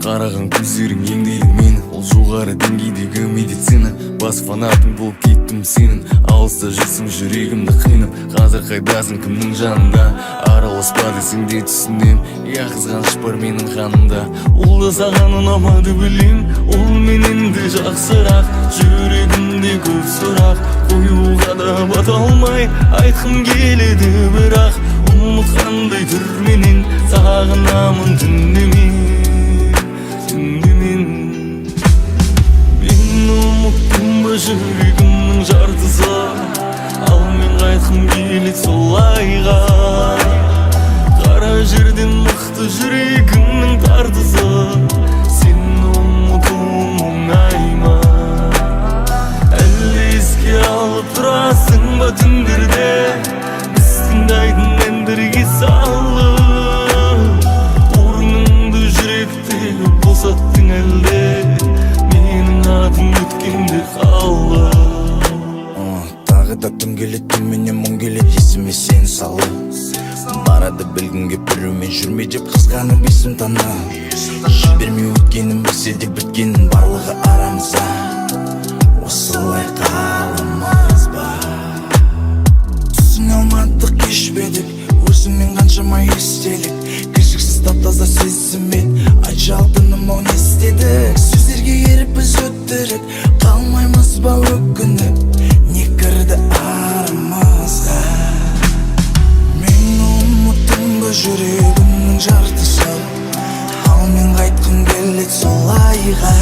Қараған көздерің емдейді мені, ол жоғары деңгейдегі медицина. Бас фанатың болып кеттім сенің, алыста жүрсің жүрегімді қинап. Қазір қайдасың, кімнің жанында? Араласпа десең де түсінем, я қызғаныш бар менің қанымда. Ол да саған ұнамады білем, ол менен де жақсырақ. Жүрегімде көп сұрақ, қоюға да бата алмай айтқым келеді, бірақ ұмытқандай түрменен сағынамын түнемен. Мен ұмыттым ба жүрегімнің жартысы, ал мен қайтқым келеді солайға. Қара жерден мықты жүрегімнің тартысы, сені ұмытуым оңай ма? Әлі еске алып тұрасың ба түндерде, біз тыңдайтын әндерге салып? Орныңды жүректегі босаттың әлде, менің атым өткенде қалып. Тағы да түн келеді, түнменен мұң келеді, есіме сені салып. Барады білгінге біреумен жүрме деп қызғанып есім танып. Жібермей өткенім білсе де біткенін барлығы арамызда. Осылай қаламыз ба? Түсіне алмадық, кешпедік, өзіңмен қаншама естелік. Кіршіксіз тап-таза сезіммен айтшы алтыным, ау не істедік? Сөздерге еріп біз өттіріп қалмаймыз ба өкініп? Не кірді арамызға? Мен ұмыттым ба жүрегімнің жартысы, ал мен қайтқым келеді солайға.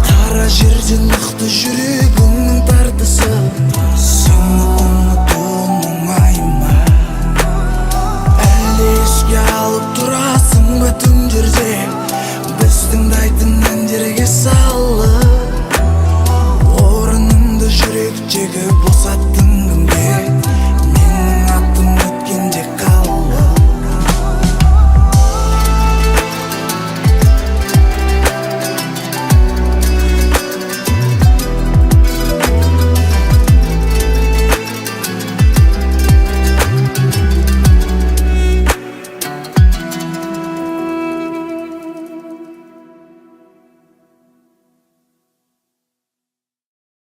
Қара жерден мықты жүрек